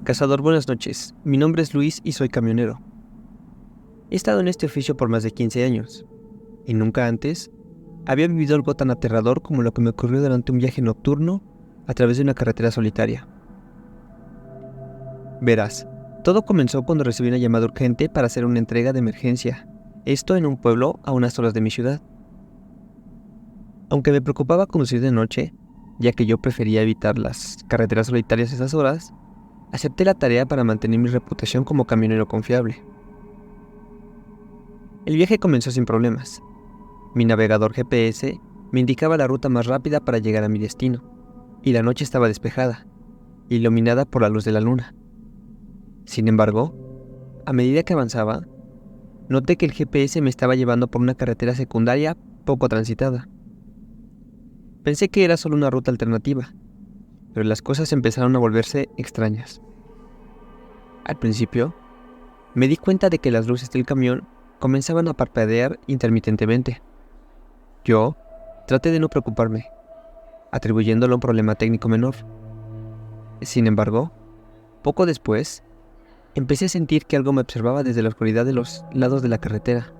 Cazador, buenas noches. Mi nombre es Luis y soy camionero. He estado en este oficio por más de 15 años, y nunca antes había vivido algo tan aterrador como lo que me ocurrió durante un viaje nocturno a través de una carretera solitaria. Verás, todo comenzó cuando recibí una llamada urgente para hacer una entrega de emergencia, esto en un pueblo a unas horas de mi ciudad. Aunque me preocupaba conducir de noche, ya que yo prefería evitar las carreteras solitarias a esas horas, acepté la tarea para mantener mi reputación como camionero confiable. El viaje comenzó sin problemas. Mi navegador GPS me indicaba la ruta más rápida para llegar a mi destino, y la noche estaba despejada, iluminada por la luz de la luna. Sin embargo, a medida que avanzaba, noté que el GPS me estaba llevando por una carretera secundaria poco transitada. Pensé que era solo una ruta alternativa, pero las cosas empezaron a volverse extrañas. Al principio, me di cuenta de que las luces del camión comenzaban a parpadear intermitentemente. Yo traté de no preocuparme, atribuyéndolo a un problema técnico menor. Sin embargo, poco después, empecé a sentir que algo me observaba desde la oscuridad de los lados de la carretera.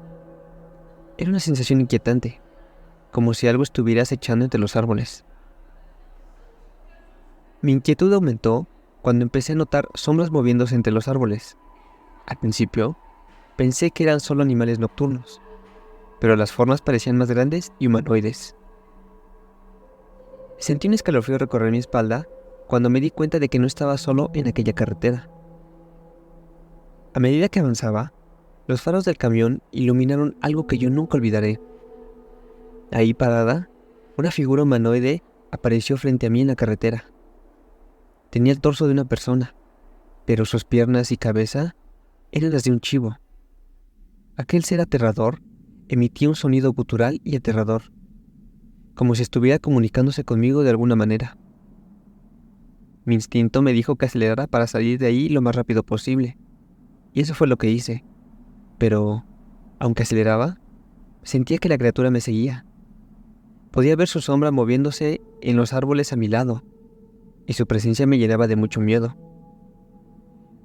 Era una sensación inquietante, como si algo estuviera acechando entre los árboles. Mi inquietud aumentó cuando empecé a notar sombras moviéndose entre los árboles. Al principio, pensé que eran solo animales nocturnos, pero las formas parecían más grandes y humanoides. Sentí un escalofrío recorrer mi espalda cuando me di cuenta de que no estaba solo en aquella carretera. A medida que avanzaba, los faros del camión iluminaron algo que yo nunca olvidaré. Ahí parada, una figura humanoide apareció frente a mí en la carretera. Tenía el torso de una persona, pero sus piernas y cabeza eran las de un chivo. Aquel ser aterrador emitía un sonido gutural y aterrador, como si estuviera comunicándose conmigo de alguna manera. Mi instinto me dijo que acelerara para salir de ahí lo más rápido posible, y eso fue lo que hice. Pero, aunque aceleraba, sentía que la criatura me seguía. Podía ver su sombra moviéndose en los árboles a mi lado, y su presencia me llenaba de mucho miedo.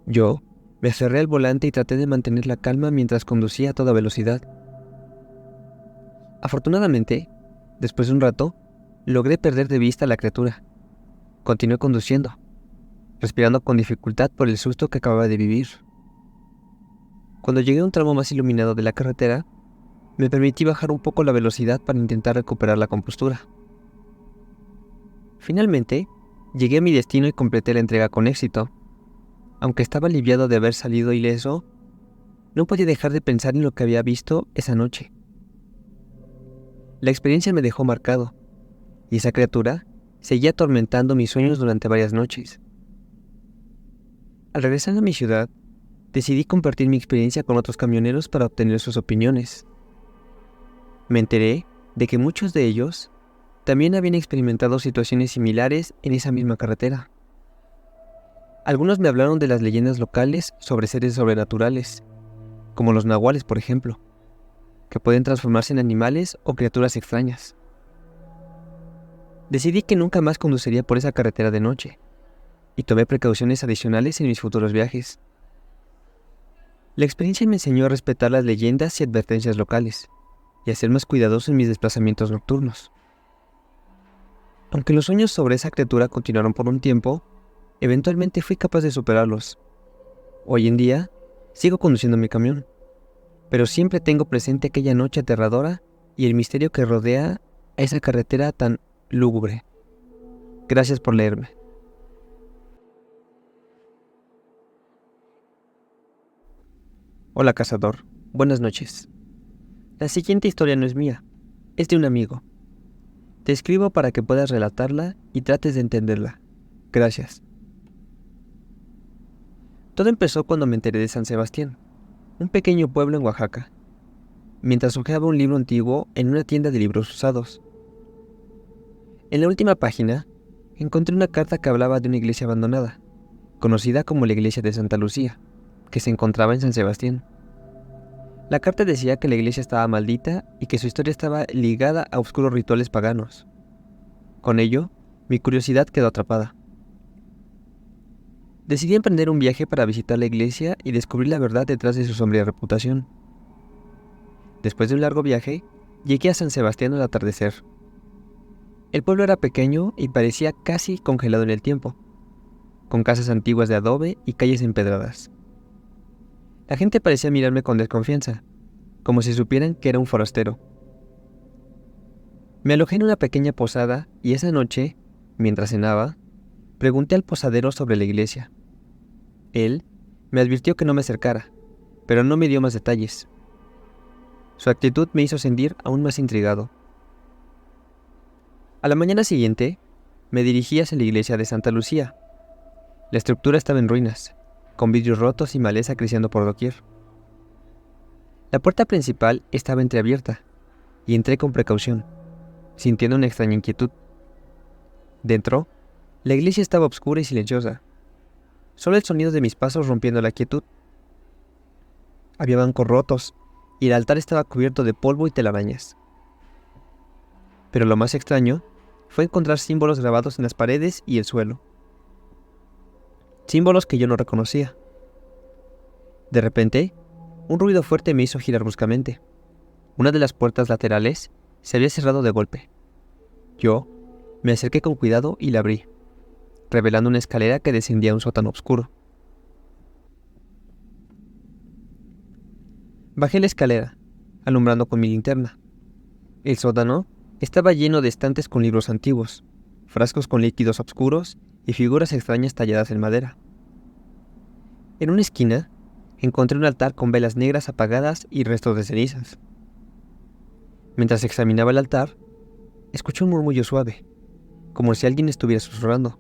Yo me aferré al volante y traté de mantener la calma mientras conducía a toda velocidad. Afortunadamente, después de un rato, logré perder de vista a la criatura. Continué conduciendo, respirando con dificultad por el susto que acababa de vivir. Cuando llegué a un tramo más iluminado de la carretera, me permití bajar un poco la velocidad para intentar recuperar la compostura. Finalmente, llegué a mi destino y completé la entrega con éxito. Aunque estaba aliviado de haber salido ileso, no podía dejar de pensar en lo que había visto esa noche. La experiencia me dejó marcado, y esa criatura seguía atormentando mis sueños durante varias noches. Al regresar a mi ciudad, decidí compartir mi experiencia con otros camioneros para obtener sus opiniones. Me enteré de que muchos de ellos también habían experimentado situaciones similares en esa misma carretera. Algunos me hablaron de las leyendas locales sobre seres sobrenaturales, como los nahuales, por ejemplo, que pueden transformarse en animales o criaturas extrañas. Decidí que nunca más conduciría por esa carretera de noche, y tomé precauciones adicionales en mis futuros viajes. La experiencia me enseñó a respetar las leyendas y advertencias locales, y a ser más cuidadoso en mis desplazamientos nocturnos. Aunque los sueños sobre esa criatura continuaron por un tiempo, eventualmente fui capaz de superarlos. Hoy en día, sigo conduciendo mi camión, pero siempre tengo presente aquella noche aterradora y el misterio que rodea a esa carretera tan lúgubre. Gracias por leerme. Hola, cazador. Buenas noches. La siguiente historia no es mía, es de un amigo. Te escribo para que puedas relatarla y trates de entenderla. Gracias. Todo empezó cuando me enteré de San Sebastián, un pequeño pueblo en Oaxaca, mientras hojeaba un libro antiguo en una tienda de libros usados. En la última página, encontré una carta que hablaba de una iglesia abandonada, conocida como la iglesia de Santa Lucía, que se encontraba en San Sebastián. La carta decía que la iglesia estaba maldita y que su historia estaba ligada a oscuros rituales paganos. Con ello, mi curiosidad quedó atrapada. Decidí emprender un viaje para visitar la iglesia y descubrir la verdad detrás de su sombría reputación. Después de un largo viaje, llegué a San Sebastián al atardecer. El pueblo era pequeño y parecía casi congelado en el tiempo, con casas antiguas de adobe y calles empedradas. La gente parecía mirarme con desconfianza, como si supieran que era un forastero. Me alojé en una pequeña posada y esa noche, mientras cenaba, pregunté al posadero sobre la iglesia. Él me advirtió que no me acercara, pero no me dio más detalles. Su actitud me hizo sentir aún más intrigado. A la mañana siguiente, me dirigí hacia la iglesia de Santa Lucía. La estructura estaba en ruinas, con vidrios rotos y maleza creciendo por doquier. La puerta principal estaba entreabierta, y entré con precaución, sintiendo una extraña inquietud. Dentro, la iglesia estaba oscura y silenciosa, solo el sonido de mis pasos rompiendo la quietud. Había bancos rotos, y el altar estaba cubierto de polvo y telarañas. Pero lo más extraño fue encontrar símbolos grabados en las paredes y el suelo. Símbolos que yo no reconocía. De repente, un ruido fuerte me hizo girar bruscamente. Una de las puertas laterales se había cerrado de golpe. Yo me acerqué con cuidado y la abrí, revelando una escalera que descendía a un sótano oscuro. Bajé la escalera, alumbrando con mi linterna. El sótano estaba lleno de estantes con libros antiguos, frascos con líquidos oscuros y figuras extrañas talladas en madera. En una esquina, encontré un altar con velas negras apagadas y restos de cenizas. Mientras examinaba el altar, escuché un murmullo suave, como si alguien estuviera susurrando.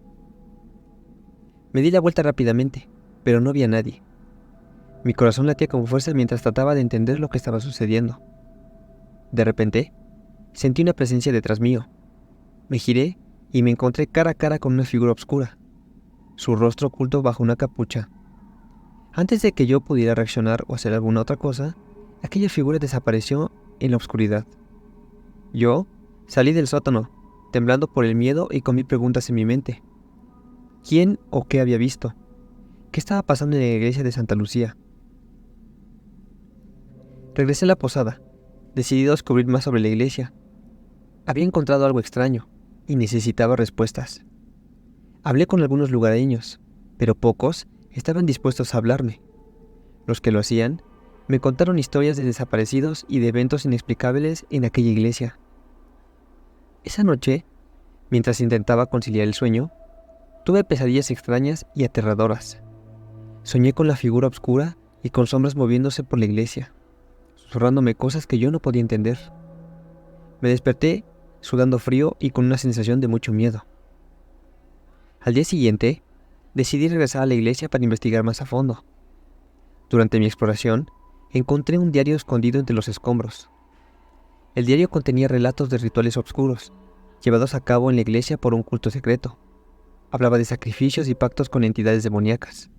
Me di la vuelta rápidamente, pero no vi a nadie. Mi corazón latía con fuerza mientras trataba de entender lo que estaba sucediendo. De repente, sentí una presencia detrás mío. Me giré y me encontré cara a cara con una figura oscura, su rostro oculto bajo una capucha. Antes de que yo pudiera reaccionar o hacer alguna otra cosa, aquella figura desapareció en la oscuridad. Yo salí del sótano, temblando por el miedo y con mil preguntas en mi mente. ¿Quién o qué había visto? ¿Qué estaba pasando en la iglesia de Santa Lucía? Regresé a la posada, decidido a descubrir más sobre la iglesia. Había encontrado algo extraño y necesitaba respuestas. Hablé con algunos lugareños, pero pocos estaban dispuestos a hablarme. Los que lo hacían me contaron historias de desaparecidos y de eventos inexplicables en aquella iglesia. Esa noche, mientras intentaba conciliar el sueño, tuve pesadillas extrañas y aterradoras. Soñé con la figura oscura y con sombras moviéndose por la iglesia, susurrándome cosas que yo no podía entender. Me desperté sudando frío y con una sensación de mucho miedo. Al día siguiente, decidí regresar a la iglesia para investigar más a fondo. Durante mi exploración, encontré un diario escondido entre los escombros. El diario contenía relatos de rituales oscuros, llevados a cabo en la iglesia por un culto secreto. Hablaba de sacrificios y pactos con entidades demoníacas.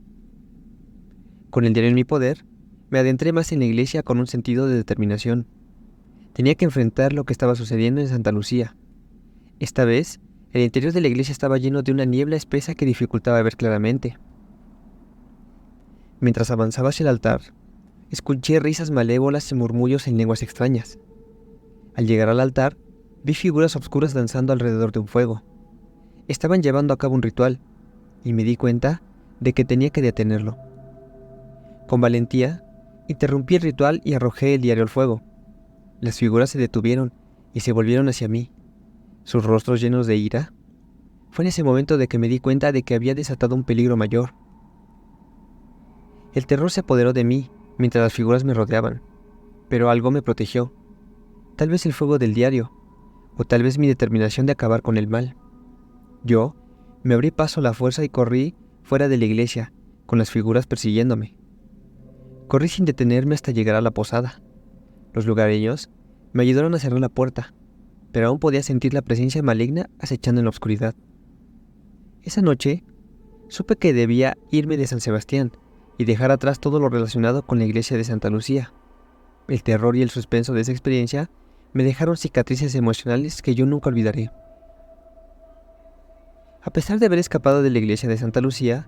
Con el diario en mi poder, me adentré más en la iglesia con un sentido de determinación. Tenía que enfrentar lo que estaba sucediendo en Santa Lucía. Esta vez, el interior de la iglesia estaba lleno de una niebla espesa que dificultaba ver claramente. Mientras avanzaba hacia el altar, escuché risas malévolas y murmullos en lenguas extrañas. Al llegar al altar, vi figuras oscuras danzando alrededor de un fuego. Estaban llevando a cabo un ritual, y me di cuenta de que tenía que detenerlo. Con valentía, interrumpí el ritual y arrojé el diario al fuego. Las figuras se detuvieron y se volvieron hacia mí, sus rostros llenos de ira. Fue en ese momento de que me di cuenta de que había desatado un peligro mayor. El terror se apoderó de mí mientras las figuras me rodeaban, pero algo me protegió. Tal vez el fuego del diario, o tal vez mi determinación de acabar con el mal. Yo me abrí paso a la fuerza y corrí fuera de la iglesia, con las figuras persiguiéndome. Corrí sin detenerme hasta llegar a la posada. Los lugareños me ayudaron a cerrar la puerta, pero aún podía sentir la presencia maligna acechando en la oscuridad. Esa noche, supe que debía irme de San Sebastián y dejar atrás todo lo relacionado con la iglesia de Santa Lucía. El terror y el suspenso de esa experiencia me dejaron cicatrices emocionales que yo nunca olvidaré. A pesar de haber escapado de la iglesia de Santa Lucía,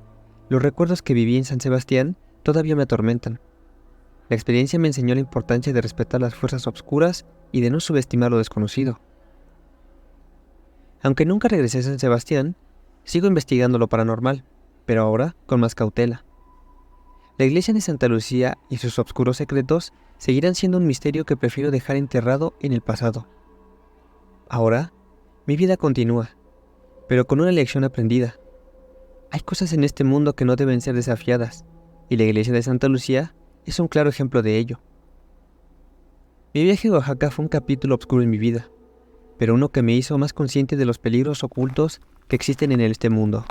Los recuerdos que viví en San Sebastián todavía me atormentan. La experiencia me enseñó la importancia de respetar las fuerzas obscuras y de no subestimar lo desconocido. Aunque nunca regresé a San Sebastián, sigo investigando lo paranormal, pero ahora con más cautela. La iglesia de Santa Lucía y sus obscuros secretos seguirán siendo un misterio que prefiero dejar enterrado en el pasado. Ahora, mi vida continúa, pero con una lección aprendida. Hay cosas en este mundo que no deben ser desafiadas, y la iglesia de Santa Lucía es un claro ejemplo de ello. Mi viaje a Oaxaca fue un capítulo oscuro en mi vida, pero uno que me hizo más consciente de los peligros ocultos que existen en este mundo.